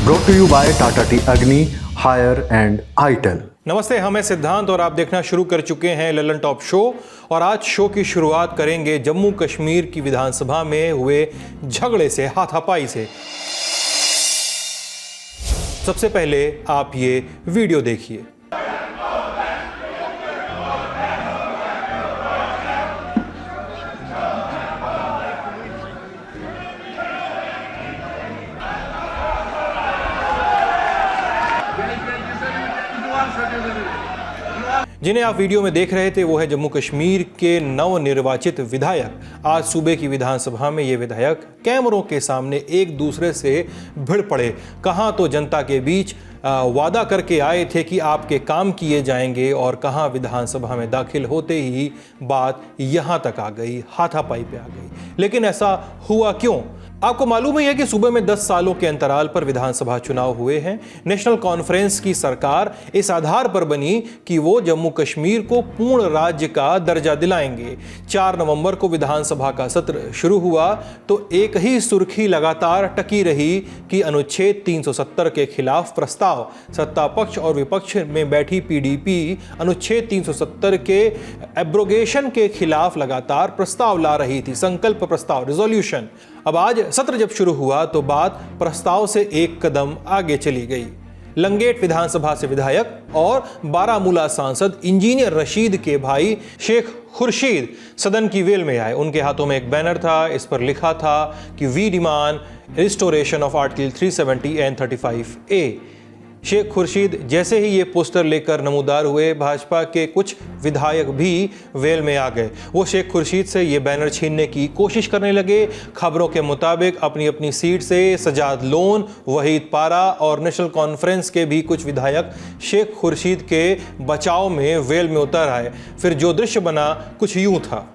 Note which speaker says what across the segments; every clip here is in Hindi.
Speaker 1: Brought to you by Tata Tea Agni, Hire and ITEL.
Speaker 2: नमस्ते, हम हैं सिद्धांत और आप देखना शुरू कर चुके हैं ललन टॉप शो। और आज शो की शुरुआत करेंगे जम्मू कश्मीर की विधानसभा में हुए झगड़े से, हाथापाई से। सबसे पहले आप ये वीडियो देखिए। जिन्हें आप वीडियो में देख रहे थे वो है जम्मू कश्मीर के नवनिर्वाचित विधायक। आज सूबे की विधानसभा में ये विधायक कैमरों के सामने एक दूसरे से भिड़ पड़े। कहाँ तो जनता के बीच वादा करके आए थे कि आपके काम किए जाएंगे, और कहाँ विधानसभा में दाखिल होते ही बात यहाँ तक आ गई, हाथापाई पे आ गई। लेकिन ऐसा हुआ क्यों? आपको मालूम ही है कि सूबे में 10 सालों के अंतराल पर विधानसभा चुनाव हुए हैं। नेशनल कॉन्फ्रेंस की सरकार इस आधार पर बनी कि वो जम्मू कश्मीर को पूर्ण राज्य का दर्जा दिलाएंगे। 4 नवंबर को विधानसभा का सत्र शुरू हुआ तो एक ही सुर्खी लगातार टकी रही कि अनुच्छेद 370 के खिलाफ प्रस्ताव। सत्ता पक्ष और विपक्ष में बैठी पीडीपी अनुच्छेद 370 के एब्रोगेशन के खिलाफ लगातार प्रस्ताव ला रही थी, संकल्प प्रस्ताव, रिजोल्यूशन। अब आज सत्र जब शुरू हुआ तो बात प्रस्ताव से एक कदम आगे चली गई। लंगेट विधानसभा से विधायक और बारामूला सांसद इंजीनियर रशीद के भाई शेख खुर्शीद सदन की वेल में आए। उनके हाथों में एक बैनर था, इस पर लिखा था कि we demand restoration of article 370 and 35A। Sheikh Khurshid जैसे ही ये पोस्टर लेकर नमूदार हुए, भाजपा के कुछ विधायक भी वेल में आ गए। वो शेख खुर्शीद से ये बैनर छीनने की कोशिश करने लगे। खबरों के मुताबिक अपनी अपनी सीट से सजाद लोन, वहीद पारा और नेशनल कॉन्फ्रेंस के भी कुछ विधायक शेख खुर्शीद के बचाव में वेल में उतर आए। फिर जो दृश्य बना कुछ यूं था।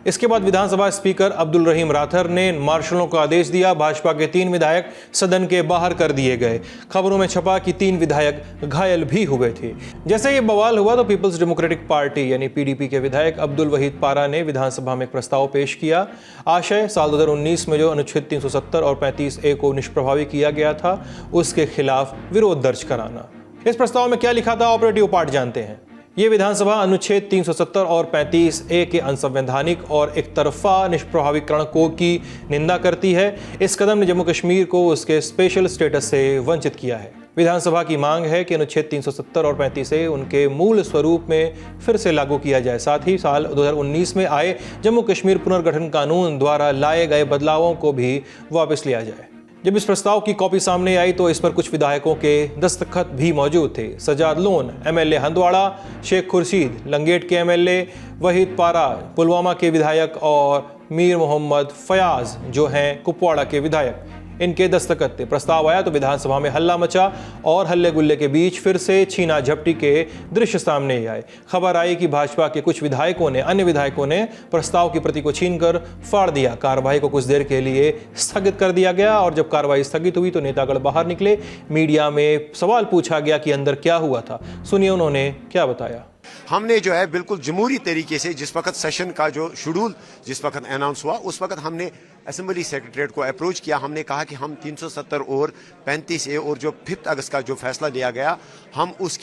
Speaker 2: इसके बाद विधानसभा स्पीकर अब्दुल रहीम राथर ने मार्शलों को आदेश दिया। भाजपा के 3 विधायक सदन के बाहर कर दिए गए। खबरों में छपा कि 3 विधायक घायल भी हुए थे। जैसे ये बवाल हुआ तो पीपल्स डेमोक्रेटिक पार्टी यानी पीडीपी के विधायक अब्दुल वहीद पारा ने विधानसभा में एक प्रस्ताव पेश किया। आशय साल 2019 में जो अनुच्छेद 370 और 35A को निष्प्रभावी किया गया था, उसके खिलाफ विरोध दर्ज कराना। इस प्रस्ताव में क्या लिखा था, ऑपरेटिव पार्ट जानते हैं। ये विधानसभा अनुच्छेद 370 और 35A के असंवैधानिक और एक तरफा निष्प्रभावीकरण को की निंदा करती है। इस कदम ने जम्मू कश्मीर को उसके स्पेशल स्टेटस से वंचित किया है। विधानसभा की मांग है कि अनुच्छेद 370 और 35A उनके मूल स्वरूप में फिर से लागू किया जाए। साथ ही साल 2019 में आए जम्मू कश्मीर पुनर्गठन कानून द्वारा लाए गए बदलावों को भी वापस लिया जाए। जब इस प्रस्ताव की कॉपी सामने आई तो इस पर कुछ विधायकों के दस्तखत भी मौजूद थे। सजाद लोन एमएलए हंदवाड़ा, शेख खुर्शीद लंगेट के एमएलए, वहीद पारा पुलवामा के विधायक और मीर मोहम्मद फयाज जो हैं कुपवाड़ा के विधायक, इनके दस्तखत थे। प्रस्ताव आया तो विधानसभा में हल्ला मचा और हल्ले गुल्ले के बीच फिर से छीना झपटी के दृश्य सामने आए। खबर आई कि भाजपा के कुछ विधायकों ने, अन्य विधायकों ने प्रस्ताव की प्रति को छीनकर फाड़ दिया। कार्रवाई को कुछ देर के लिए स्थगित कर दिया गया और जब कार्रवाई स्थगित हुई तो नेतागण बाहर निकले। मीडिया में सवाल पूछा गया कि अंदर क्या हुआ था। सुनिए उन्होंने क्या बताया।
Speaker 3: हमने जो है बिल्कुल जमहूरी तरीके से जिस वक्त सेशन का जो शेड्यूल जिस वक्त अनाउंस हुआ उस वक्त हमने असेंबली सेक्रेटरीट को अप्रोच किया। हमने कहा कि हम 370 और 35A और जो 5 अगस्त का जो फैसला लिया गया, हम उस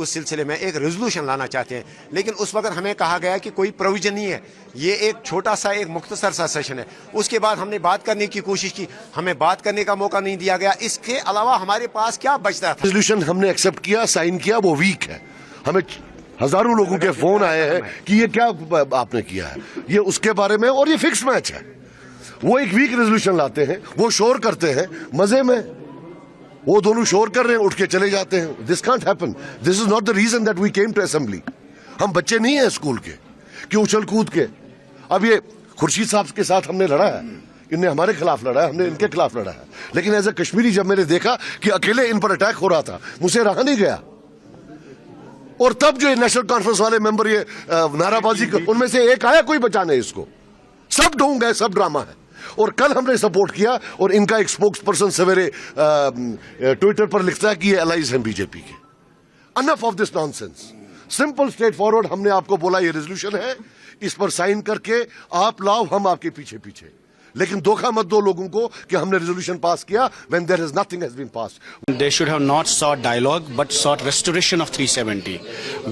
Speaker 3: सिलसिले में एक रेजोल्यूशन लाना चाहते हैं। लेकिन उस वक्त हमें कहा गया कि कोई प्रोविजन नहीं है, ये एक छोटा सा एक मुख्तसर सा सेशन है। उसके बाद हमने बात करने की कोशिश की, हमें बात करने का मौका नहीं दिया गया। इसके अलावा हमारे पास क्या बचता था?
Speaker 4: रेजोल्यूशन हमने एक्सेप्ट किया, साइन किया, वो वीक है। हमें हजारों लोगं के फोन आए हैं कि ये क्या आपने किया है, ये उसके बारे में, और ये फिक्स मैच है। वो एक वीक रेजोल्यूशन लाते हैं, वो शोर करते हैं मजे में, वो दोनों शोर कर रहे हैं, उठ के चले जाते हैं। This can't happen, this is not the reason that we came to assembly. हम बच्चे नहीं हैं स्कूल के कि उछल कूद के। अब ये खुर्शीद साहब के साथ हमने लड़ा है, इनने हमारे खिलाफ लड़ा है, हमने इनके खिलाफ लड़ा है। लेकिन एज ए कश्मीरी जब मैंने देखा कि अकेले इन पर अटैक हो रहा था, मुझसे रहा नहीं गया। और तब जो नेशनल कॉन्फ्रेंस वाले मेंबर ये नाराबाजी, उनमें से एक आया कोई बचाने इसको, सब ढोंग है, सब ड्रामा है। और कल हमने सपोर्ट किया और इनका एक स्पोक्स पर्सन सवेरे ट्विटर पर लिखता है कि ये एलाइज हैं बीजेपी के। Enough of this nonsense, simple straight forward. हमने आपको बोला ये रेजोल्यूशन है, इस पर साइन करके आप लाओ, हम आपके पीछे पीछे। लेकिन धोखा मत दो लोगों को कि हमने रेजोल्यूशन पास किया when there is nothing has been passed.
Speaker 5: They should have not sought dialogue but sought restoration of 370,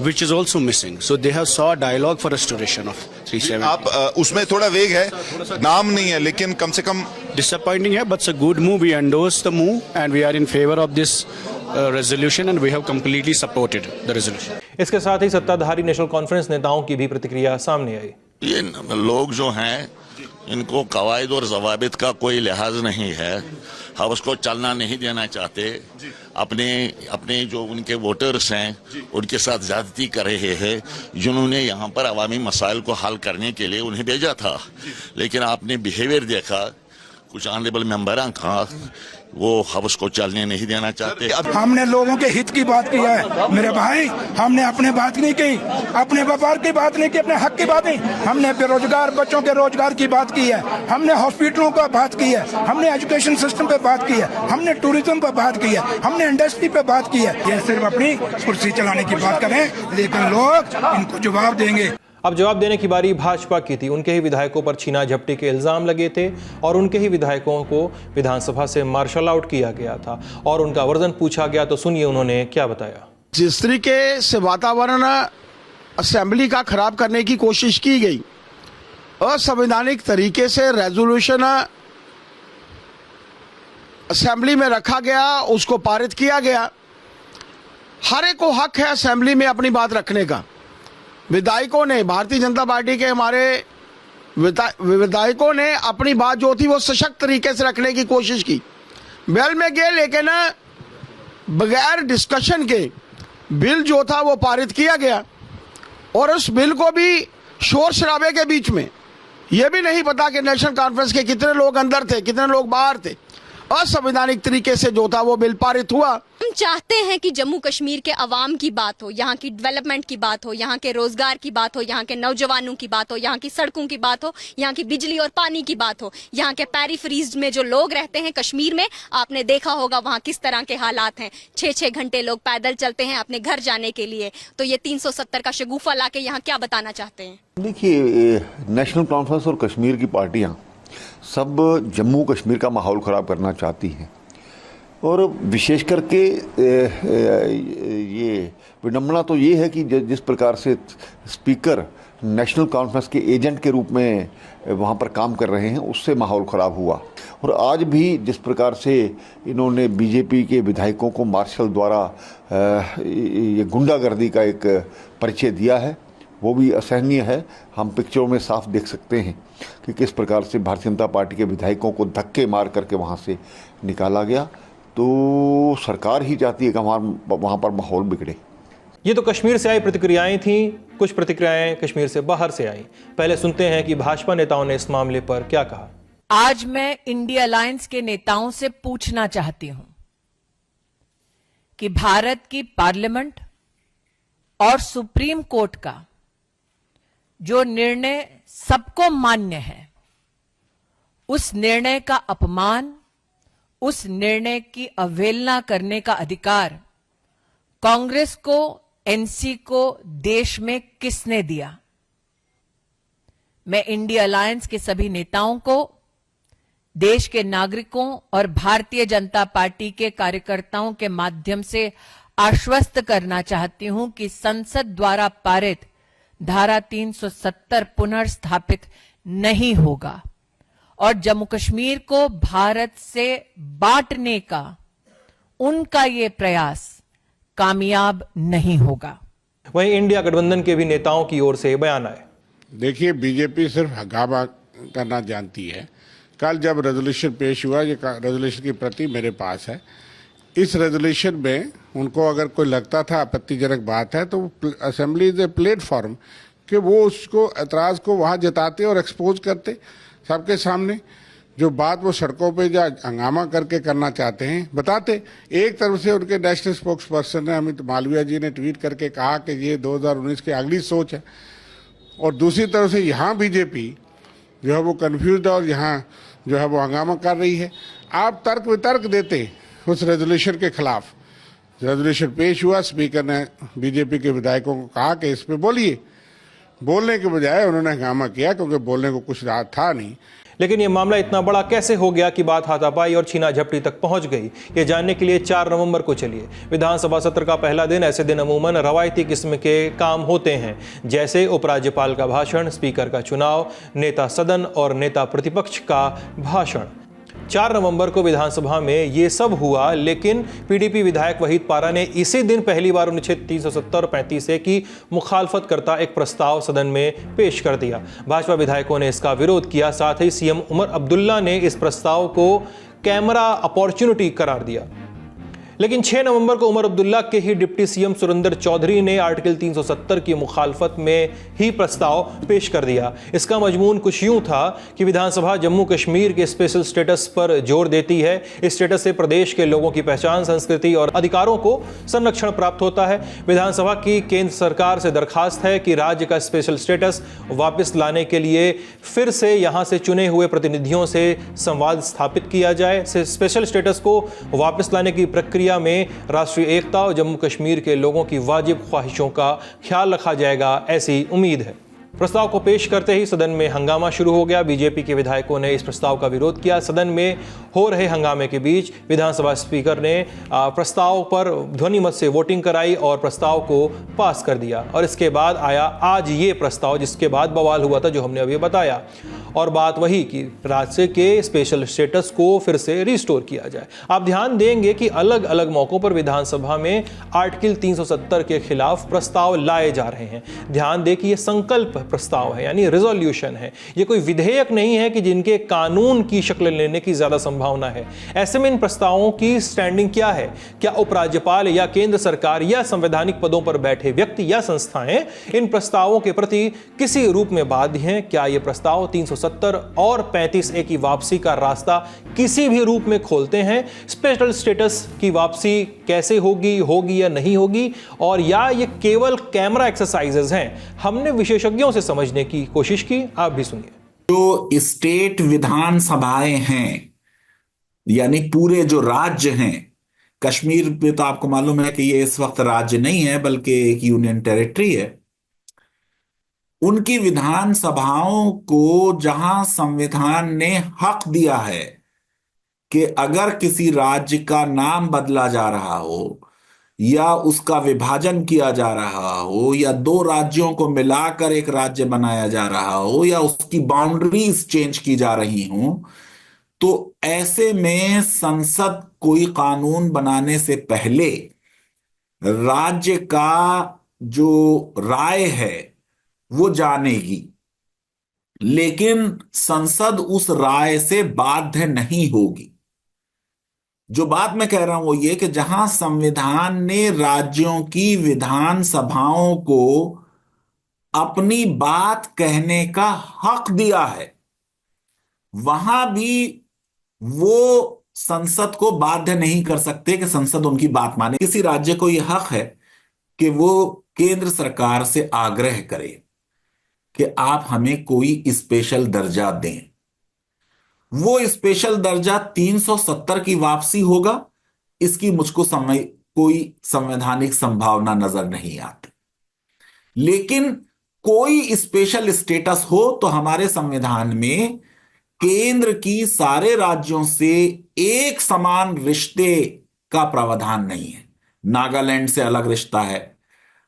Speaker 5: which is also missing. So they have sought dialogue for restoration of 370.
Speaker 6: आप उसमें थोड़ा वेग है, नाम नहीं है, लेकिन कम से कम
Speaker 5: Disappointing है, but it's a good move. We endorse the move and we are in favor of this resolution and we have completely supported the resolution.
Speaker 2: इसके साथ ही सत्ताधारी नेशनल कॉन्फ्रेंस नेताओं की भी प्रतिक्रिया सामने आई।
Speaker 7: ये लोग जो हैं इनको कवायद और जवाबित का कोई लिहाज नहीं है, हम उसको चलना नहीं देना चाहते। अपने जो उनके वोटर्स हैं उनके साथ ज्यादती कर रहे हैं, जिन्होंने यहाँ पर अवामी मसाइल को हल करने के लिए उन्हें भेजा था। लेकिन आपने बिहेवियर देखा कुछ ऑनरेबल मेंबर का, वो हम उसको चलने नहीं देना चाहते।
Speaker 8: हमने लोगों के हित की बात किया है मेरे भाई, हमने अपने बात नहीं की, अपने व्यापार की बात नहीं की, अपने हक की बात नहीं। हमने बेरोजगार बच्चों के रोजगार की बात की है, हमने हॉस्पिटलों पर बात की है, हमने एजुकेशन सिस्टम पे बात की है, हमने टूरिज्म पर बात की है, हमने इंडस्ट्री पे बात की है। ये सिर्फ अपनी कुर्सी चलाने की बात करें, लेकिन लोग इनको जवाब देंगे।
Speaker 2: अब जवाब देने की बारी भाजपा की थी। उनके ही विधायकों पर छीना झपटी के इल्जाम लगे थे और उनके ही विधायकों को विधानसभा से मार्शल आउट किया गया था और उनका वर्जन पूछा गया, तो सुनिए उन्होंने क्या बताया।
Speaker 9: जिस तरीके से वातावरण असेंबली का खराब करने की कोशिश की गई, असंवैधानिक तरीके से रेजोल्यूशन असेंबली में रखा गया, उसको पारित किया गया। हर एक को हक है असेंबली में अपनी बात रखने का। विधायकों ने, भारतीय जनता पार्टी के हमारे विधायकों ने अपनी बात जो थी वो सशक्त तरीके से रखने की कोशिश की, बेल में गए, लेकिन बगैर डिस्कशन के बिल जो था वो पारित किया गया। और उस बिल को भी शोर शराबे के बीच में, यह भी नहीं पता कि नेशनल कॉन्फ्रेंस के कितने लोग अंदर थे, कितने लोग बाहर थे। असंवैधानिक तरीके से जो था वो बिल पारित हुआ।
Speaker 10: हम चाहते हैं कि जम्मू कश्मीर के अवाम की बात हो, यहाँ की डेवलपमेंट की बात हो, यहाँ के रोजगार की बात हो, यहाँ के नौजवानों की बात हो, यहाँ की सड़कों की बात हो, यहाँ की बिजली और पानी की बात हो, यहाँ के पेरिफेरीज में जो लोग रहते हैं कश्मीर में, आपने देखा होगा वहाँ किस तरह के हालात हैं। 6-6 घंटे लोग पैदल चलते हैं अपने घर जाने के लिए। तो ये 370 का शगुफा लाके यहाँ क्या बताना चाहते हैं?
Speaker 11: देखिए, नेशनल कॉन्फ्रेंस और कश्मीर की पार्टियां सब जम्मू कश्मीर का माहौल ख़राब करना चाहती हैं और विशेष करके ये विडम्बना तो ये है कि जिस प्रकार से स्पीकर नेशनल कॉन्फ्रेंस के एजेंट के रूप में वहाँ पर काम कर रहे हैं, उससे माहौल ख़राब हुआ। और आज भी जिस प्रकार से इन्होंने बीजेपी के विधायकों को मार्शल द्वारा ये गुंडागर्दी का एक परिचय दिया है, वो भी असहनीय है। हम पिक्चरों में साफ देख सकते हैं कि किस प्रकार से भारतीय जनता पार्टी के विधायकों को धक्के मार करके वहाँ से निकाला गया। तो सरकार ही चाहती है कि वहाँ पर माहौल बिगड़े।
Speaker 2: ये तो कश्मीर से आई प्रतिक्रियाएं थीं। कुछ प्रतिक्रियाएं कश्मीर से बाहर से आई। पहले सुनते हैं कि भाजपा नेताओं ने इस मामले पर क्या कहा।
Speaker 12: आज मैं इंडिया अलायंस के नेताओं से पूछना चाहती हूं कि भारत की पार्लियामेंट और सुप्रीम कोर्ट का जो निर्णय सबको मान्य है, उस निर्णय का अपमान, उस निर्णय की अवहेलना करने का अधिकार कांग्रेस को, एनसी को देश में किसने दिया? मैं इंडिया अलायंस के सभी नेताओं को, देश के नागरिकों और भारतीय जनता पार्टी के कार्यकर्ताओं के माध्यम से आश्वस्त करना चाहती हूं कि संसद द्वारा पारित धारा 370 पुनर्स्थापित नहीं होगा और जम्मू कश्मीर को भारत से बांटने का उनका ये प्रयास कामयाब नहीं होगा।
Speaker 2: वहीं इंडिया गठबंधन के भी नेताओं की ओर से बयान आए।
Speaker 13: देखिए, बीजेपी सिर्फ हंगामा करना जानती है। कल जब रेजोल्यूशन पेश हुआ, ये रेजोल्यूशन की प्रति मेरे पास है। इस रेजोल्यूशन में उनको अगर कोई लगता था आपत्तिजनक बात है, तो असेंबली इज ए प्लेटफॉर्म कि वो उसको एतराज को वहां जताते और एक्सपोज करते सबके सामने। जो बात वो सड़कों पे जा हंगामा करके करना चाहते हैं बताते। एक तरफ से उनके नेशनल स्पोक्स पर्सन ने अमित मालवीय जी ने ट्वीट करके कहा कि ये 2019 की अगली सोच है, और दूसरी तरफ से यहाँ बीजेपी जो है वो कंफ्यूज और यहाँ जो है वो हंगामा कर रही है। आप तर्क वितर्क देते उस रेजोल्यूशन के खिलाफ। रेजोल्यूशन पेश हुआ, स्पीकर ने बीजेपी के विधायकों को कहा कि इस पे बोलिए। बोलने के बजाय उन्होंने हंगामा किया, क्योंकि बोलने को कुछ था नहीं।
Speaker 2: लेकिन ये मामला इतना बड़ा कैसे हो गया कि बात हाथापाई और छीना झपटी तक पहुंच गई, ये जानने के लिए 4 नवंबर को चलिए। विधानसभा सत्र का पहला दिन, ऐसे दिन अमूमन रवायती किस्म के काम होते हैं, जैसे उपराज्यपाल का भाषण, स्पीकर का चुनाव, नेता सदन और नेता प्रतिपक्ष का भाषण। 4 नवंबर को विधानसभा में ये सब हुआ, लेकिन पीडीपी विधायक वहीद पारा ने इसी दिन पहली बार अनुच्छेद 370 और 35A की मुखालफत करता एक प्रस्ताव सदन में पेश कर दिया। भाजपा विधायकों ने इसका विरोध किया। साथ ही सीएम उमर अब्दुल्ला ने इस प्रस्ताव को कैमरा अपॉर्चुनिटी करार दिया। लेकिन 6 नवंबर को उमर अब्दुल्ला के ही डिप्टी सीएम सुरेंद्र चौधरी ने आर्टिकल 370 की मुखालफत में ही प्रस्ताव पेश कर दिया। इसका मजमून कुछ यूं था कि विधानसभा जम्मू कश्मीर के स्पेशल स्टेटस पर जोर देती है। इस स्टेटस से प्रदेश के लोगों की पहचान, संस्कृति और अधिकारों को संरक्षण प्राप्त होता है। विधानसभा की केंद्र सरकार से दरखास्त है कि राज्य का स्पेशल स्टेटस वापस लाने के लिए फिर से यहां से चुने हुए प्रतिनिधियों से संवाद स्थापित किया जाए। स्पेशल स्टेटस को वापस लाने की प्रक्रिया में राष्ट्रीय एकता और जम्मू कश्मीर के लोगों की वाजिब ख्वाहिशों का ख्याल रखा जाएगा, ऐसी उम्मीद है। प्रस्ताव को पेश करते ही सदन में हंगामा शुरू हो गया। बीजेपी के विधायकों ने इस प्रस्ताव का विरोध किया। सदन में हो रहे हंगामे के बीच विधानसभा स्पीकर ने प्रस्ताव पर ध्वनि मत से वोटिंग कराई और प्रस्ताव को पास कर दिया। और इसके बाद आया आज ये प्रस्ताव, जिसके बाद बवाल हुआ था जो हमने अभी बताया। और बात वही कि राज्य के स्पेशल स्टेटस को फिर से रिस्टोर किया जाए। आप ध्यान देंगे कि अलग अलग मौकों पर विधानसभा में आर्टिकल 370 के खिलाफ प्रस्ताव लाए जा रहे हैं। ध्यान दें कि ये संकल्प प्रस्ताव है, यानी रिजोल्यूशन है। ये कोई विधेयक नहीं है कि जिनके कानून की शक्ल लेने की ज्यादा संभावना है। ऐसे में इन प्रस्तावों की स्टैंडिंग क्या है? क्या उपराज्यपाल या केंद्र सरकार या संवैधानिक पदों पर बैठे व्यक्ति या संस्थाएं इन प्रस्तावों के प्रति किसी रूप में बाध्य हैं? क्या ये प्रस्ताव 370 और 35A की वापसी का रास्ता किसी भी रूप में खोलते हैं? स्पेशल स्टेटस की वापसी कैसे होगी या नहीं होगी? और या ये केवल कैमरा एक्सरसाइजेज हैं? हमने विशेषज्ञों से समझने की कोशिश की, आप भी सुनिए।
Speaker 14: जो स्टेट विधानसभाएं हैं, यानी पूरे जो राज्य हैं, कश्मीर में तो आपको मालूम है कि ये इस वक्त राज्य नहीं है बल्कि एक यूनियन टेरिटरी है। उनकी विधानसभाओं को जहां संविधान ने हक दिया है कि अगर किसी राज्य का नाम बदला जा रहा हो या उसका विभाजन किया जा रहा हो या 2 राज्यों को मिलाकर एक राज्य बनाया जा रहा हो या उसकी बाउंड्रीज चेंज की जा रही हो, तो ऐसे में संसद कोई कानून बनाने से पहले राज्य का जो राय है वो जानेगी, लेकिन संसद उस राय से बाध्य नहीं होगी। जो बात मैं कह रहा हूं वो ये कि जहां संविधान ने राज्यों की विधानसभाओं को अपनी बात कहने का हक दिया है, वहां भी वो संसद को बाध्य नहीं कर सकते कि संसद उनकी बात माने। किसी राज्य को यह हक है कि वो केंद्र सरकार से आग्रह करे कि आप हमें कोई स्पेशल दर्जा दें। वो स्पेशल दर्जा 370 की वापसी होगा, इसकी मुझको कोई संवैधानिक संभावना नजर नहीं आती। लेकिन कोई स्पेशल स्टेटस हो तो हमारे संविधान में केंद्र की सारे राज्यों से एक समान रिश्ते का प्रावधान नहीं है। नागालैंड से अलग रिश्ता है,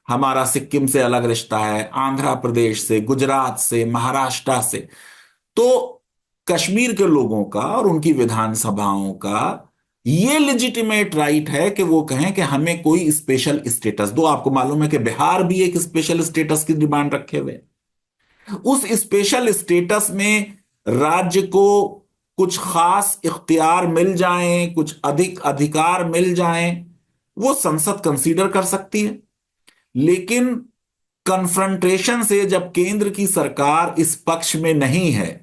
Speaker 14: हमारा सिक्किम से अलग रिश्ता है, आंध्र प्रदेश से, गुजरात से, महाराष्ट्र से। तो कश्मीर के लोगों का और उनकी विधानसभाओं का ये लेजिटिमेट राइट है कि वो कहें कि हमें कोई स्पेशल स्टेटस दो। आपको मालूम है कि बिहार भी एक स्पेशल स्टेटस की डिमांड रखे हुए। उस स्पेशल स्टेटस में राज्य को कुछ खास इख्तियार मिल जाएं, कुछ अधिक अधिकार मिल जाएं, वो संसद कंसीडर कर सकती है। लेकिन कन्फ्रंटेशन से जब केंद्र की सरकार इस पक्ष में नहीं है,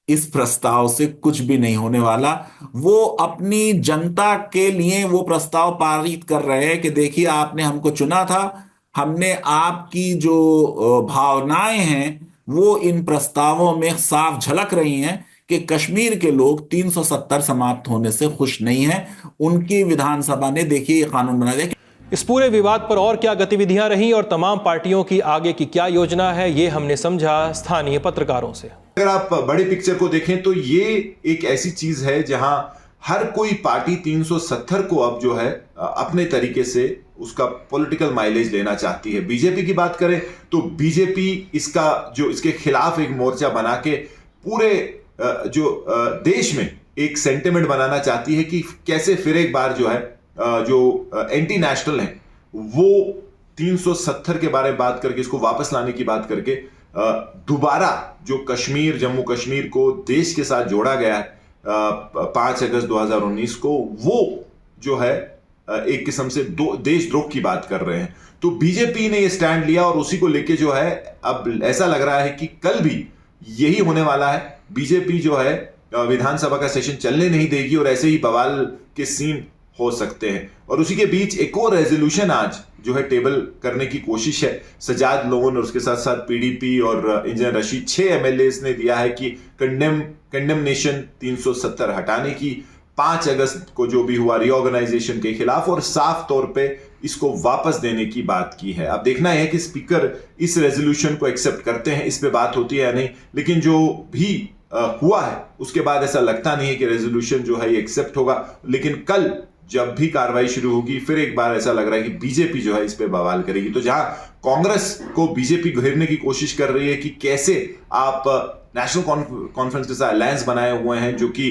Speaker 14: इस प्रस्ताव से कुछ भी नहीं होने वाला। वो अपनी जनता के लिए वो प्रस्ताव पारित कर रहे हैं कि देखिए आपने हमको चुना था, हमने आपकी जो भावनाएं हैं वो इन प्रस्तावों में साफ झलक रही हैं कि कश्मीर के लोग 370 समाप्त होने से खुश नहीं हैं। उनकी विधानसभा ने देखिए ये कानून बना दिया।
Speaker 2: इस पूरे विवाद पर और क्या गतिविधियां रहीं और तमाम पार्टियों की आगे की क्या योजना है, ये हमने समझा स्थानीय पत्रकारों से।
Speaker 15: अगर आप बड़े पिक्चर को देखें तो ये एक ऐसी चीज है जहां हर कोई पार्टी 370 को अब जो है अपने तरीके से उसका पॉलिटिकल माइलेज लेना चाहती है। बीजेपी की बात करें तो बीजेपी इसके खिलाफ एक मोर्चा बना के पूरे देश में एक सेंटिमेंट बनाना चाहती है कि कैसे फिर एक बार जो है जो एंटी नेशनल है वो 370 के बारे में बात करके इसको वापस लाने की बात करके दोबारा जो जम्मू कश्मीर को देश के साथ जोड़ा गया है 5 अगस्त 2019 को, वो जो है एक किस्म से देशद्रोह की बात कर रहे हैं। तो बीजेपी ने ये स्टैंड लिया और उसी को लेके जो है अब ऐसा लग रहा है कि कल भी यही होने वाला है। बीजेपी जो है विधानसभा का सेशन चलने नहीं देगी और ऐसे ही बवाल के सीन हो सकते हैं। और उसी के बीच एक और रेजोल्यूशन आज जो है टेबल करने की कोशिश है। सजाद लोगन और उसके साथ साथ पीडीपी और इंजीनियर रशीद 6 एमएलएस ने दिया है कि कंडेमनेशन 370 हटाने की, 5 अगस्त को जो भी हुआ रीऑर्गेनाइजेशन के खिलाफ, और साफ तौर पे इसको वापस देने की बात की है। अब देखना है कि स्पीकर इस रेजोल्यूशन को एक्सेप्ट करते हैं, इस पे बात होती है या नहीं। लेकिन जो भी हुआ है उसके बाद ऐसा लगता नहीं है कि रेजोल्यूशन जो है ये एक्सेप्ट होगा। लेकिन कल जब भी कार्रवाई शुरू होगी फिर एक बार ऐसा लग रहा है कि बीजेपी जो है इस पे बवाल करेगी। तो जहां कांग्रेस को बीजेपी घेरने की कोशिश कर रही है कि कैसे आप नेशनल कॉन्फ्रेंस के साथ अलायंस बनाए हुए हैं जो कि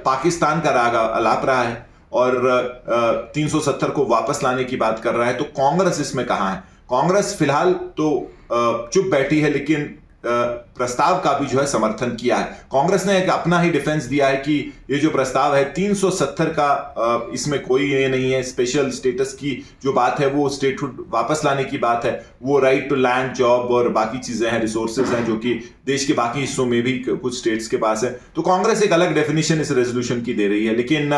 Speaker 15: पाकिस्तान का राग अलाप रहा है और 370 को वापस लाने की बात कर रहा है, तो कांग्रेस इसमें कहां है? कांग्रेस फिलहाल तो चुप बैठी है, लेकिन प्रस्ताव का भी जो है समर्थन किया है। कांग्रेस ने एक अपना ही डिफेंस दिया है कि ये जो प्रस्ताव है 370 का इसमें कोई ये नहीं है, स्पेशल स्टेटस की जो बात है वो स्टेटहुड वापस लाने की बात है, वो राइट टू लैंड, जॉब और बाकी चीजें हैं, रिसोर्सेज हैं जो कि देश के बाकी हिस्सों में भी कुछ स्टेट्स के पास है। तो कांग्रेस एक अलग डेफिनेशन इस रेजोल्यूशन की दे रही है। लेकिन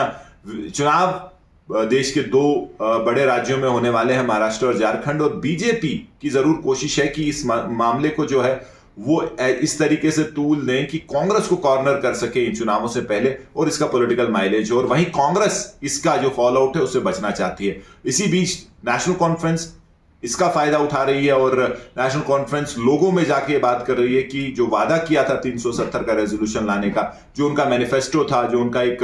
Speaker 15: चुनाव देश के 2 बड़े राज्यों में होने वाले हैं, महाराष्ट्र और झारखंड, और बीजेपी की जरूर कोशिश है कि इस मामले को जो है वो इस तरीके से तूल दें कि कांग्रेस को कॉर्नर कर सके इन चुनावों से पहले और इसका पॉलिटिकल माइलेज हो, और वहीं कांग्रेस इसका जो फॉल आउट है उससे बचना चाहती है। इसी बीच नेशनल कॉन्फ्रेंस इसका फायदा उठा रही है और नेशनल कॉन्फ्रेंस लोगों में जाके बात कर रही है कि जो वादा किया था 370 का रेजोल्यूशन लाने का, जो उनका मैनिफेस्टो था, जो उनका एक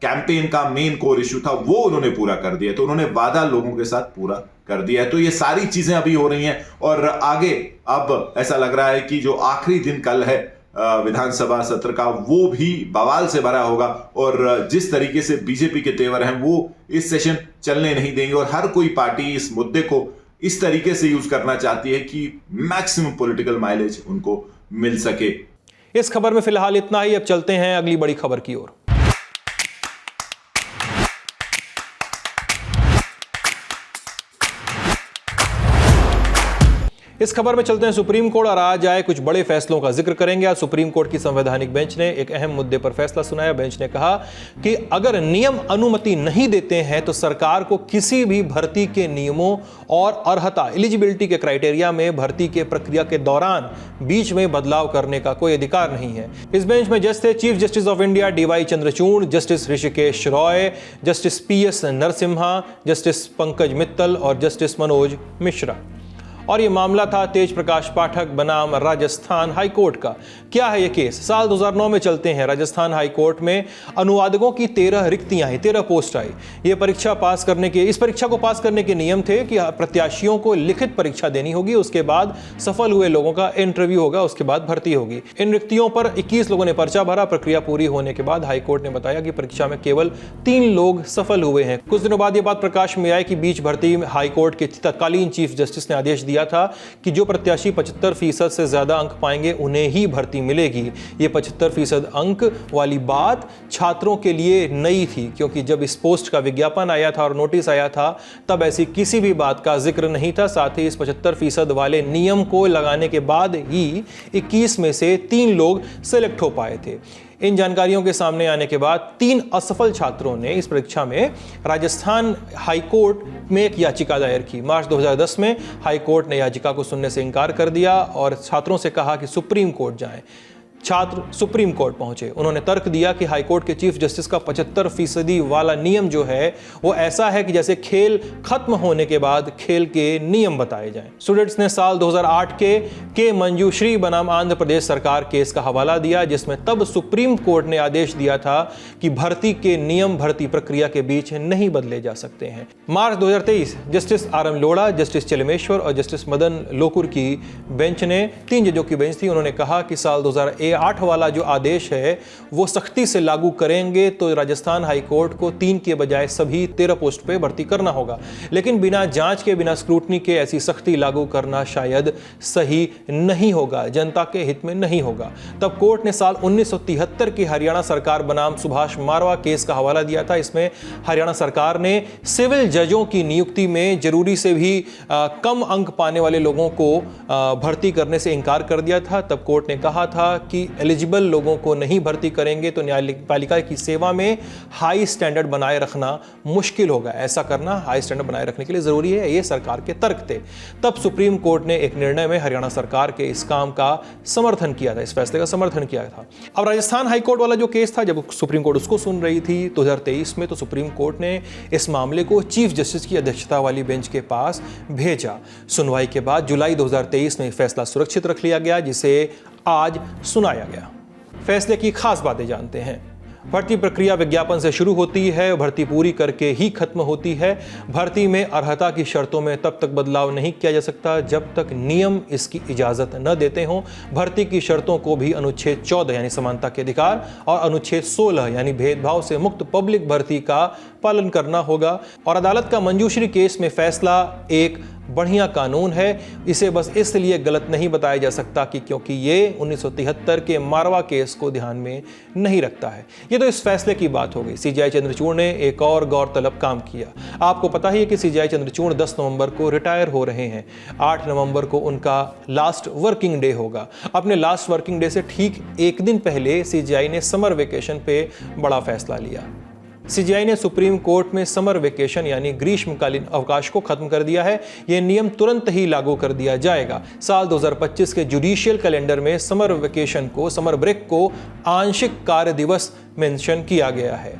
Speaker 15: कैंपेन का मेन कोर इशू था, वो उन्होंने पूरा कर दिया। तो उन्होंने वादा लोगों के साथ पूरा कर दिया है। तो ये सारी चीजें अभी हो रही हैं और आगे अब ऐसा लग रहा है कि जो आखिरी दिन कल है विधानसभा सत्र का, वो भी बवाल से भरा होगा और जिस तरीके से बीजेपी के तेवर हैं वो इस सेशन चलने नहीं देंगे और हर कोई पार्टी इस मुद्दे को इस तरीके से यूज करना चाहती है कि मैक्सिमम पॉलिटिकल माइलेज उनको मिल सके।
Speaker 2: इस खबर में फिलहाल इतना ही। अब चलते हैं अगली बड़ी खबर की ओर। इस खबर में चलते हैं सुप्रीम कोर्ट और आज आए कुछ बड़े फैसलों का जिक्र करेंगे। आज सुप्रीम कोर्ट की संवैधानिक बेंच ने एक अहम मुद्दे पर फैसला सुनाया। बेंच ने कहा कि अगर नियम अनुमति नहीं देते हैं तो सरकार को किसी भी भर्ती के नियमों और अर्हता एलिजिबिलिटी के क्राइटेरिया में भर्ती के प्रक्रिया के दौरान बीच में बदलाव करने का कोई अधिकार नहीं है। इस बेंच में जज थे chief justice of India DY Chandrachud, justice Rishikesh Roy, justice PS Narasimha, justice Pankaj Mittal और जस्टिस मनोज मिश्रा। और ये मामला था तेज प्रकाश पाठक बनाम राजस्थान हाई कोर्ट का। क्या है ये केस? साल 2009 में चलते हैं। राजस्थान हाई कोर्ट में अनुवादकों की 13 रिक्तियां आई, 13 पोस्ट आई। इस परीक्षा को पास करने के नियम थे कि प्रत्याशियों को लिखित परीक्षा देनी होगी, उसके बाद सफल हुए लोगों का इंटरव्यू होगा, उसके बाद भर्ती होगी। इन रिक्तियों पर 21 लोगों ने पर्चा भरा। प्रक्रिया पूरी होने के बाद हाई कोर्ट ने बताया कि परीक्षा में केवल 3 लोग सफल हुए हैं। कुछ दिनों बाद ये बात प्रकाश में आई कि बीच भर्ती हाई कोर्ट के तत्कालीन चीफ जस्टिस ने आदेश दिया था कि जो प्रत्याशी 75% से ज्यादा अंक पाएंगे उन्हें ही भर्ती मिलेगी। ये 75% अंक वाली बात छात्रों के लिए नई थी, क्योंकि जब इस पोस्ट का विज्ञापन आया था और नोटिस आया था तब ऐसी किसी भी बात का जिक्र नहीं था। साथ ही इस 75% वाले नियम को लगाने के बाद ही 21 में से 3 लोग सेलेक्ट हो पाए थे। इन जानकारियों के सामने आने के बाद 3 असफल छात्रों ने इस परीक्षा में राजस्थान हाईकोर्ट में एक याचिका दायर की। मार्च 2010 में हाईकोर्ट ने याचिका को सुनने से इनकार कर दिया और छात्रों से कहा कि सुप्रीम कोर्ट जाएं। छात्र सुप्रीम कोर्ट पहुंचे। उन्होंने तर्क दिया कि हाईकोर्ट के चीफ जस्टिस का 75% वाला नियम जो है वो ऐसा है कि जैसे खेल खत्म होने के बाद खेल के नियम बताए जाएं। स्टूडेंट्स ने साल 2008 के मंजूश्री बनाम आंध्र प्रदेश सरकार केस का हवाला दिया, जिसमें तब सुप्रीम कोर्ट ने आदेश दिया था कि भर्ती के नियम भर्ती प्रक्रिया के बीच नहीं बदले जा सकते हैं। मार्च 2023 justice RM Lodha, justice Chelameswar और जस्टिस मदन लोकुर की बेंच ने, 3 जजों की बेंच थी, उन्होंने कहा कि साल 2008 वाला जो आदेश है वो सख्ती से लागू करेंगे तो राजस्थान हाईकोर्ट को 3 के बजाय सभी 13 पोस्ट पे भर्ती करना होगा। लेकिन बिना जांच के, बिना स्क्रूटनी के ऐसी सख्ती लागू करना शायद सही नहीं होगा, जनता के हित में नहीं होगा। तब कोर्ट ने साल 1973 की हरियाणा सरकार बनाम सुभाष मारवा केस का हवाला दिया था। इसमें हरियाणा सरकार ने सिविल जजों की नियुक्ति में जरूरी से भी कम अंक पाने वाले लोगों को भर्ती करने से इनकार कर दिया था। तब कोर्ट ने कहा था कि एलिजिबल लोगों को नहीं भर्ती करेंगे तो न्यायपालिका की सेवा में हाई स्टैंडर्ड बनाए रखना मुश्किल होगा। ऐसा करना हाई स्टैंडर्ड बनाए रखने के लिए जरूरी है, ये सरकार के तर्क थे। तब सुप्रीम कोर्ट ने एक निर्णय में हरियाणा सरकार के इस काम का समर्थन किया था, इस फैसले का समर्थन किया था। अब राजस्थान हाईकोर्ट वाला जो केस था, जब सुप्रीम कोर्ट उसको सुन रही थी 2023 में, तो सुप्रीम कोर्ट ने इस मामले को चीफ जस्टिस की अध्यक्षता वाली बेंच के पास भेजा। सुनवाई के बाद जुलाई 2023 में फैसला सुरक्षित रख लिया गया, जिसे आज सुनाया गया। फैसले की खास बातें जानते हैं। भर्ती प्रक्रिया विज्ञापन से शुरू होती है, भर्ती पूरी करके ही खत्म होती है। भर्ती में अर्हता की शर्तों में तब तक बदलाव नहीं किया जा सकता जब तक नियम इसकी इजाजत न देते हों। भर्ती की शर्तों को भी अनुच्छेद 14 यानी समानता के अधिकार और अनुच्छेद 16 यानी भेदभाव से मुक्त पब्लिक भर्ती का पालन करना होगा। और अदालत का मंजूश्री केस में फैसला एक बढ़िया कानून है। इसे बस इसलिए गलत नहीं बताया जा सकता कि क्योंकि ये 1973 के मारवा केस को ध्यान में नहीं रखता है। ये तो इस फैसले की बात हो गई। CJI चंद्रचूड़ ने एक और गौरतलब काम किया। आपको पता ही है कि CJI चंद्रचूड़ 10 नवंबर को रिटायर हो रहे हैं। 8 नवंबर को उनका लास्ट वर्किंग डे होगा। अपने लास्ट वर्किंग डे से ठीक एक दिन पहले CJI ने समर वेकेशन पे बड़ा फैसला लिया। CJI ने सुप्रीम कोर्ट में समर वेकेशन यानी ग्रीष्मकालीन अवकाश को खत्म कर दिया है। यह नियम तुरंत ही लागू कर दिया जाएगा। साल 2025 के जुडिशियल कैलेंडर में समर वेकेशन को, समर ब्रेक को आंशिक कार्य दिवस मेंशन किया गया है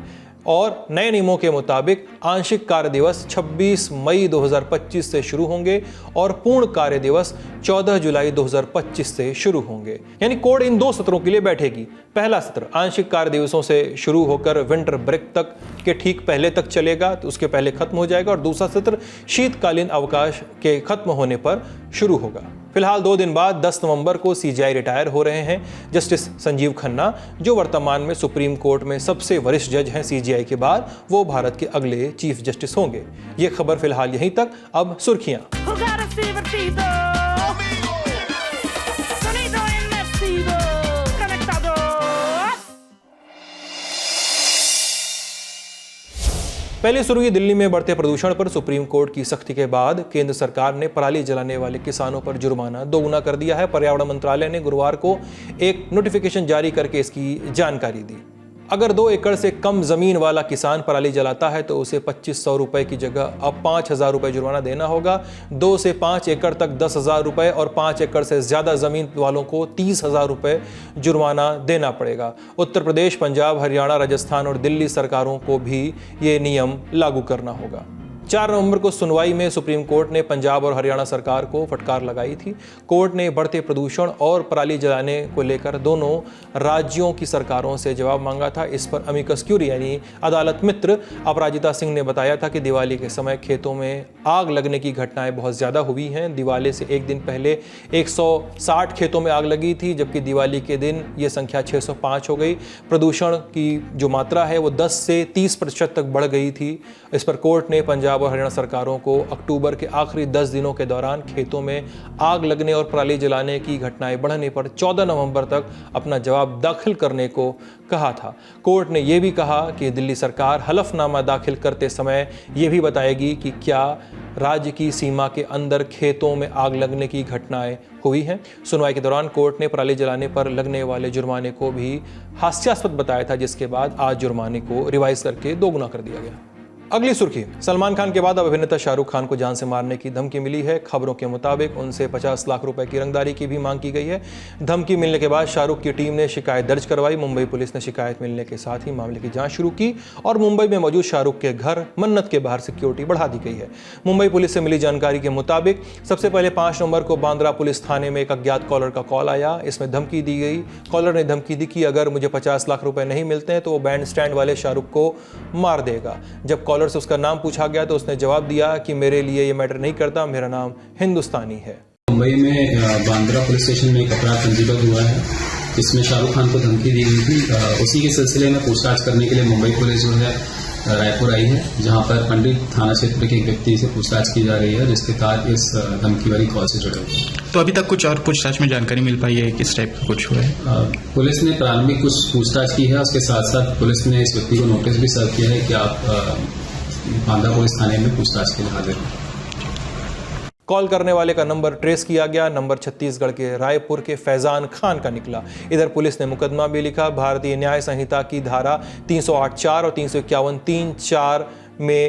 Speaker 2: और नए नियमों के मुताबिक आंशिक कार्य दिवस 26 मई 2025 से शुरू होंगे और पूर्ण कार्य दिवस 14 जुलाई 2025 से शुरू होंगे। यानी कोर्ट इन 2 सत्रों के लिए बैठेगी। पहला सत्र आंशिक कार्य दिवसों से शुरू होकर विंटर ब्रेक तक के ठीक पहले तक चलेगा, तो उसके पहले खत्म हो जाएगा, और दूसरा सत्र शीतकालीन अवकाश के खत्म होने पर शुरू होगा। फिलहाल 2 दिन बाद 10 नवंबर को CJI रिटायर हो रहे हैं। जस्टिस संजीव खन्ना, जो वर्तमान में सुप्रीम कोर्ट में सबसे वरिष्ठ जज हैं CJI के बाद, वो भारत के अगले चीफ जस्टिस होंगे। ये खबर फिलहाल यहीं तक। अब सुर्खियां। पहली सुर्खी दिल्ली में बढ़ते प्रदूषण पर सुप्रीम कोर्ट की सख्ती के बाद केंद्र सरकार ने पराली जलाने वाले किसानों पर जुर्माना दोगुना कर दिया है। पर्यावरण मंत्रालय ने गुरुवार को एक नोटिफिकेशन जारी करके इसकी जानकारी दी। अगर 2 एकड़ से कम जमीन वाला किसान पराली जलाता है तो उसे 2500 रुपए की जगह अब 5000 रुपए जुर्माना देना होगा। 2 से 5 एकड़ तक 10,000 रुपए और 5 एकड़ से ज्यादा जमीन वालों को 30,000 रुपए जुर्माना देना पड़ेगा। उत्तर प्रदेश, पंजाब, हरियाणा, राजस्थान और दिल्ली सरकारों को भी ये नियम लागू करना होगा। 4 नवंबर को सुनवाई में सुप्रीम कोर्ट ने पंजाब और हरियाणा सरकार को फटकार लगाई थी। कोर्ट ने बढ़ते प्रदूषण और पराली जलाने को लेकर दोनों राज्यों की सरकारों से जवाब मांगा था। इस पर अमिकस क्यूरी यानी अदालत मित्र अपराजिता सिंह ने बताया था कि दिवाली के समय खेतों में आग लगने की घटनाएं बहुत ज़्यादा हुई हैं। दिवाली से एक दिन पहले 160 खेतों में आग लगी थी, जबकि दिवाली के दिन ये संख्या 605 हो गई। प्रदूषण की जो मात्रा है वो 10 से 30% तक बढ़ गई थी। इस पर कोर्ट ने पंजाब पंजाब और हरियाणा सरकारों को अक्टूबर के आखिरी 10 दिनों के दौरान खेतों में आग लगने और पराली जलाने की घटनाएं बढ़ने पर 14 नवंबर तक अपना जवाब दाखिल करने को कहा था। कोर्ट ने यह भी कहा कि दिल्ली सरकार हलफनामा दाखिल करते समय यह भी बताएगी कि क्या राज्य की सीमा के अंदर खेतों में आग लगने की घटनाएं हुई हैं। सुनवाई के दौरान कोर्ट ने पराली जलाने पर लगने वाले जुर्माने को भी हास्यास्पद बताया था, जिसके बाद आज जुर्माने को रिवाइज करके दोगुना कर दिया गया। अगली सुर्खी, सलमान खान के बाद अब अभिनेता शाहरुख खान को जान से मारने की धमकी मिली है। खबरों के मुताबिक उनसे 50 लाख रुपए की रंगदारी की भी मांग की गई है। धमकी मिलने के बाद शाहरुख की टीम ने शिकायत दर्ज करवाई। मुंबई पुलिस ने शिकायत मिलने के साथ ही मामले की जांच शुरू की और मुंबई में मौजूद शाहरुख के घर मन्नत के बाहर सिक्योरिटी बढ़ा दी गई है। मुंबई पुलिस से मिली जानकारी के मुताबिक सबसे पहले 5 नवंबर को बांद्रा पुलिस थाने में एक अज्ञात कॉलर का कॉल आया। इसमें धमकी दी गई। कॉलर ने धमकी दी कि अगर मुझे 50 लाख रुपए नहीं मिलते हैं तो वो बैंड स्टैंड वाले शाहरुख को मार देगा। जब कॉलर से उसका नाम पूछा गया तो उसने जवाब दिया कि मेरे लिए ये मैटर नहीं करता, मेरा नाम हिंदुस्तानी है।
Speaker 16: मुंबई में बांद्रा पुलिस स्टेशन में एक अपराध पंजीबद्ध हुआ है जिसमें शाहरुख खान को धमकी दी गई थी। उसी के सिलसिले में पूछताछ करने के लिए मुंबई पुलिस जो है रायपुर आई है, जहां पर पंडित थाना क्षेत्र के एक व्यक्ति से पूछताछ की जा रही है, जिसके तहत इस धमकी वाली कॉल से जुड़े हुए।
Speaker 17: तो अभी तक कुछ और पूछताछ में जानकारी मिल पाई है, किस टाइप का कुछ हुआ है?
Speaker 16: पुलिस ने प्रारंभिक कुछ पूछताछ की है। उसके साथ साथ पुलिस ने इस व्यक्ति को नोटिस भी सर्व किया है कि आप बांद्रा पुलिस थाने में पूछताछ के लिए हाजिर हैं।
Speaker 2: कॉल करने वाले का नंबर ट्रेस किया गया। नंबर छत्तीसगढ़ के रायपुर के फैजान खान का निकला। इधर पुलिस ने मुकदमा भी लिखा। भारतीय न्याय संहिता की धारा 308(4) और 351(3)(4) में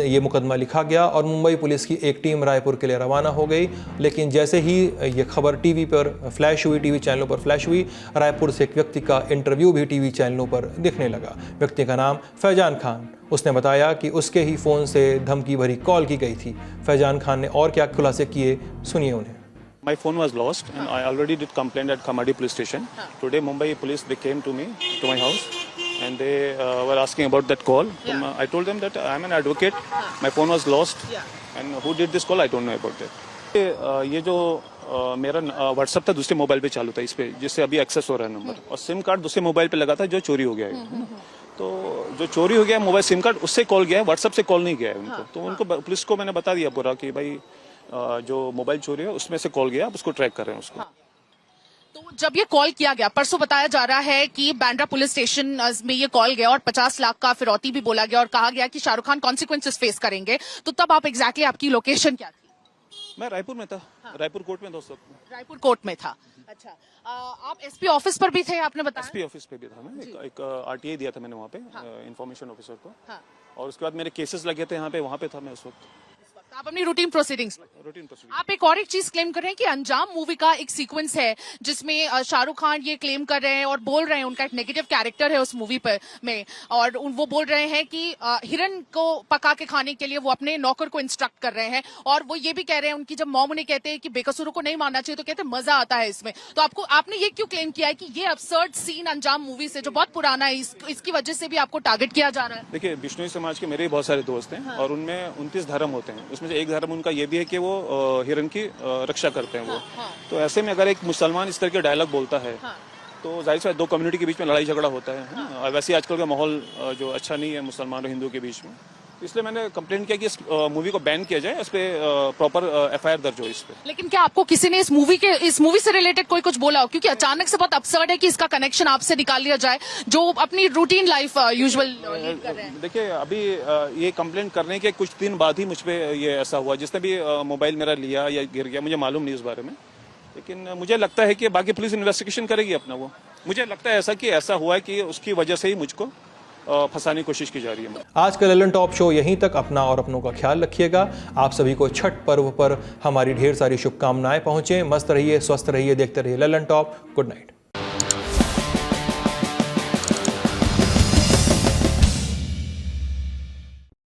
Speaker 2: ये मुकदमा लिखा गया और मुंबई पुलिस की एक टीम रायपुर के लिए रवाना हो गई। लेकिन जैसे ही ये खबर टीवी पर फ्लैश हुई, टीवी चैनलों पर फ्लैश हुई, रायपुर से एक व्यक्ति का इंटरव्यू भी टीवी चैनलों पर दिखने लगा। व्यक्ति का नाम फैजान खान। उसने बताया कि उसके ही फ़ोन से धमकी भरी कॉल की गई थी। फैजान खान ने और क्या खुलासे किए, सुनिए उन्हें।
Speaker 18: My phone was lost and I already did complaint at Khamadi police station. Today Mumbai police, they came to me, to my house and they were asking about that call. I told them that I'm an advocate, my phone was lost and who did this call I don't know about that. ये जो मेरा WhatsApp था दूसरे मोबाइल पे चालू था, इस पे जिससे अभी एक्सेस हो रहा है नंबर, और सिम कार्ड दूसरे मोबाइल पे लगा था जो चोरी हो गया है। तो जो चोरी हो गया मोबाइल सिम कार्ड, उससे कॉल गया है, व्हाट्सएप से कॉल नहीं गया है उनको। तो उनको पुलिस को मैंने बता दिया पूरा कि भाई जो मोबाइल चोरी है उसमें से कॉल गया, आप उसको ट्रैक कर रहे हैं उसको।
Speaker 19: तो जब ये कॉल किया गया, परसों बताया जा रहा है कि बांद्रा पुलिस स्टेशन में ये कॉल गया और 50 लाख का फिरौती भी बोला गया और कहा गया कि शाहरुख खान कॉन्सिक्वेंसेस फेस करेंगे, तो तब आप एग्जैक्टली आपकी लोकेशन क्या थी?
Speaker 18: मैं रायपुर में था। रायपुर कोर्ट में था उस वक्त।
Speaker 19: रायपुर कोर्ट में था। अच्छा, आप एसपी ऑफिस पर भी थे, आपने बताया?
Speaker 18: एसपी ऑफिस पे भी था मैं। एक आरटीआई दिया था मैंने वहाँ पे, इन्फॉर्मेशन ऑफिसर को। और उसके बाद मेरे केसेस लगे थे यहाँ पे, वहाँ पे था मैं उस वक्त।
Speaker 19: आप अपनी रूटीन प्रोसीडिंग्स। आप एक और एक चीज क्लेम कर रहे हैं कि अंजाम मूवी का एक सीक्वेंस है जिसमें शाहरुख खान ये क्लेम कर रहे हैं और बोल रहे हैं, उनका एक नेगेटिव कैरेक्टर है उस मूवी पर में, और वो बोल रहे हैं कि हिरन को पका के खाने के लिए वो अपने नौकर को इंस्ट्रक्ट कर रहे हैं, और वो ये भी कह रहे हैं, उनकी जब मॉम उन्हें कहते हैं कि बेकसूरों को नहीं मारना चाहिए तो कहते हैं मजा आता है इसमें। तो आपने ये क्यों क्लेम किया है कि ये अब्सर्ड सीन अंजाम मूवी से जो बहुत पुराना है, इसकी वजह से भी आपको टारगेट किया जा रहा है?
Speaker 18: देखिए, बिश्नोई समाज के मेरे बहुत सारे दोस्त हैं और उनमें 29 धर्म होते हैं। उसमें से एक धर्म उनका ये भी है कि वो हिरन की रक्षा करते हैं वो। तो ऐसे में अगर एक मुसलमान इस तरह के डायलॉग बोलता है तो जाहिर सी बात दो कम्युनिटी के बीच में लड़ाई झगड़ा होता है। वैसे आजकल का माहौल जो अच्छा नहीं है मुसलमान और हिंदू के बीच में, इसलिए मैंने कंप्लेंट किया कि इस मूवी को बैन किया जाए, इस पे प्रॉपर एफआईआर दर्ज हो इस पे।
Speaker 19: लेकिन क्या आपको किसी ने इस मूवी से रिलेटेड कोई कुछ बोला हो? क्योंकि अचानक से बहुत अपसर्ड है कि इसका कनेक्शन आपसे निकाल लिया जाए जो अपनी रूटीन लाइफ यूजुअल लीड कर रहे हैं।
Speaker 18: देखिए, अभी ये कंप्लेंट करने के कुछ दिन बाद ही मुझ पे ये ऐसा हुआ। जिसने भी मोबाइल मेरा लिया या गिर गया, मुझे मालूम नहीं इस बारे में, लेकिन मुझे लगता है कि बाकी पुलिस इन्वेस्टिगेशन करेगी अपना। वो मुझे लगता है ऐसा कि ऐसा हुआ है कि उसकी वजह से ही मुझको फंसाने की कोशिश की जा रही है।
Speaker 2: आज का ललन टॉप शो यहीं तक। अपना और अपनों का ख्याल रखिएगा। आप सभी को छठ पर्व पर हमारी ढेर सारी शुभकामनाएं पहुंचे। मस्त रहिए, स्वस्थ रहिए, देखते रहिए ललन टॉप। Good night.